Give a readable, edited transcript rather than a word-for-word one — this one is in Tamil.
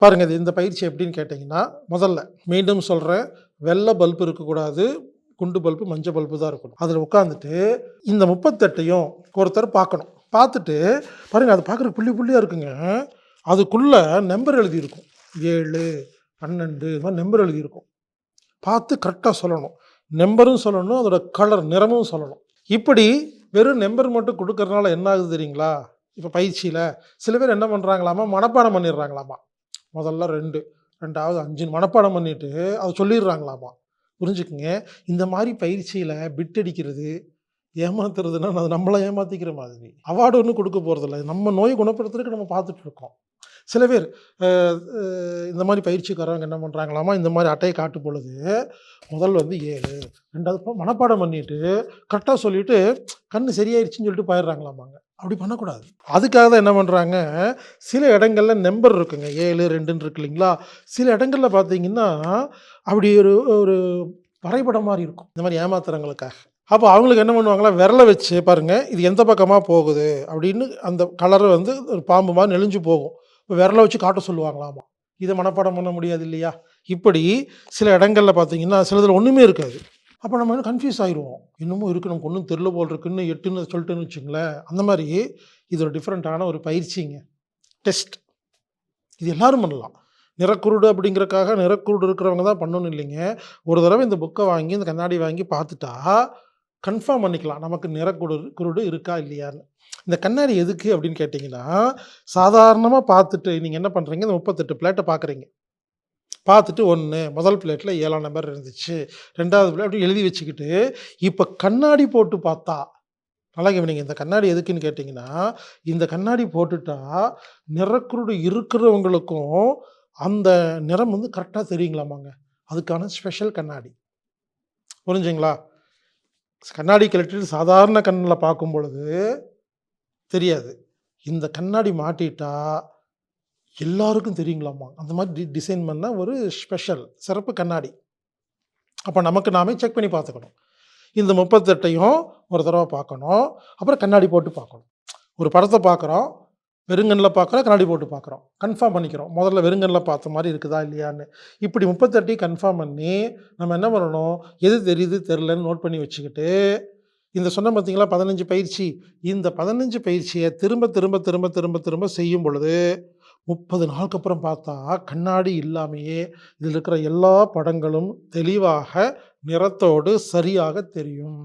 பாருங்க இது இந்த பயிற்சி எப்படின்னு கேட்டிங்கன்னா, முதல்ல மீண்டும் சொல்றேன், வெள்ள பல்ப் இருக்கக்கூடாது. குண்டு பல்பு, மஞ்ச பல்பு தான் இருக்கணும். அதில உட்காந்துட்டு இந்த 38யும் ஒருத்தர் பார்க்கணும். பார்த்துட்டு பாருங்க அது பார்க்குறதுக்கு புள்ளி புள்ளியா இருக்குங்க. அதுக்குள்ள நம்பர் எழுதியிருக்கும். 7, 12 இது மாரி நம்பர் எழுதியிருக்கும். பார்த்து கரெக்ட்டா சொல்லணும். நம்பரும் சொல்லணும், அதோட கலர் நிறமும் சொல்லணும். இப்படி வெறும் நம்பர் மட்டும் குடுக்கறனால என்ன ஆகுது தெரியுங்களா? இப்ப பயிற்சியில சில பேர் என்ன பண்றாங்களாமா, மனப்பாடம் பண்ணிடுறாங்களாமா. முதல்ல 2, 2வது 5ன்னு மனப்பாடம் பண்ணிட்டு அத சொல்லிடுறாங்களாமா. புரிஞ்சுக்குங்க. இந்த மாரி பயிற்சியில பிட் அடிக்கிறது, ஏமாத்துறதுன்னா அது நம்மள ஏமாத்திக்கிற மாதிரி. அவார்டு ஒண்ணும் குடுக்க போறதில்ல. நம்ம நோய குணப்படுத்துறதுக்கு நம்ம பார்த்துட்டு இருக்கோம். சில பேர் அ அ இந்த மாரி பயிற்சிக்காரவங்க என்ன பண்றாங்களாமா, இந்த மாரி அட்டைய காட்டும் பொழுது, முதல்ல வந்து 7, 2வது மனப்பாடம் பண்ணிட்டு, கரெக்ட்டா சொல்லிட்டு, கண்ணு சரியாயிருச்சுன்னு சொல்லிட்டு போயிடுறாங்களாமாங்க. அப்படி பண்ணக்கூடாது. அதுக்காக தான் என்ன பண்றாங்க, சில இடங்கள்ல நம்பர் இருக்குங்க. 7, 2ன்னு இருக்கு இல்லைங்களா? சில இடங்கள்ல பார்த்தீங்கன்னா, அப்படி ஒரு ஒரு வரைபடம் மாரி இருக்கும். இந்த மாரி ஏமாத்துறவங்களுக்காக. அப்போ அவங்களுக்கு என்ன பண்ணுவாங்கன்னா, விரல வச்சு பாருங்க, இது எந்த பக்கமா போகுது அப்படின்னு அந்த கலர் வந்து ஒரு பாம்பு மாரி நெளிஞ்சு போகும். விரல வச்சு காட்ட சொல்லுவாங்களாமா. இத மனப்பாடம் பண்ண முடியாது இல்லையா? இப்படி சில இடங்கள்ல பார்த்தீங்கன்னா, சிலதுல ஒண்ணுமே இருக்காது. அப்ப நம்ம என்ன கன்ஃப்யூஸ் ஆயிருவோம். என்னமோ இருக்கு நமக்கு ஒண்ணும் தெரியல போல இருக்குன்னு 8ன்னு சொல்லிட்டேன்னு வச்சுக்கங்களேன். அந்த மாரி இது ஒரு டிஃபரண்டான ஒரு பயிற்சிங்க. டெஸ்ட். இது எல்லாரும் பண்ணலாம். நிறக்குருடு அப்படிங்கிறக்காக நிறக்குருடு இருக்கிறவங்க தான் பண்ணணும்னு இல்லைங்க. ஒரு தடவ இந்த புக்க வாங்கி, இந்த கண்ணாடி வாங்கி பார்த்துட்டா, கன்ஃபார்ம் பண்ணிக்கலாம். நமக்கு குருடு இருக்கா இல்லையான்னு. இந்த கண்ணாடி எதுக்கு அப்படின்னு கேட்டீங்கன்னா, சாதாரணமா பார்த்துட்டு நீங்க என்ன பண்றீங்க, இந்த 38 பிளேட்ட பார்க்குறீங்க. பார்த்துட்டு 1 முதல் பிளேட்ல 7ஆம் நம்பர் இருந்துச்சு. 2வது பிளேட் அப்படி எழுதி வச்சுக்கிட்டு, இப்ப கண்ணாடி போட்டு பார்த்தா, நல்லா கவனிங்க. இந்த கண்ணாடி எதுக்குன்னு கேட்டீங்கன்னா, இந்த கண்ணாடி போட்டுட்டா, நிறக்குருடு இருக்கிறவங்களுக்கும் அந்த நிறம் வந்து கரெக்ட்டா தெரியுங்களாமாங்க. அதுக்கான ஸ்பெஷல் கண்ணாடி. புரிஞ்சுங்களா? கண்ணாடி கழட்டிட்டு சாதாரண கண்ல பார்க்கும் பொழுது தெரியாது. இந்த கண்ணாடி மாட்டிட்டா எல்லாருக்கும் தெரியுங்களாமா. அந்த மாரி டிசைன் பண்ண ஒரு ஸ்பெஷல் சிறப்பு கண்ணாடி. அப்ப நமக்கு நாமே செக் பண்ணி பார்த்துக்கணும். இந்த 38யும் ஒரு தடவ பார்க்கணும். அப்புறம் கண்ணாடி போட்டு பார்க்கணும். ஒரு படத்த பார்க்குறோம். வெறுங்கண்ல பார்க்குறோம், கண்ணாடி போட்டு பார்க்குறோம். கன்ஃபார்ம் பண்ணிக்கிறோம். முதல்ல வெறுங்கண்ல பார்த்த மாரி இருக்குதா இல்லையான்னு. இப்படி 38யும் கன்ஃபார்ம் பண்ணி, நம்ம என்ன பண்ணணும், எது தெரியுது, தெரிலன்னு நோட் பண்ணி வச்சுக்கிட்டு, இந்த சொன்னேன் பார்த்தீங்களா 15 பயிற்சி. இந்த 15 பயிற்சிய திரும்ப, திரும்ப, திரும்ப, திரும்ப, திரும்ப செய்யும் பொழுது, 30 நாளுக்கு அப்புறம் பார்த்தா, கண்ணாடி இல்லாமயே இதில இருக்கிற எல்லா படங்களும் தெளிவாக, நிறத்தோடு சரியாக தெரியும்.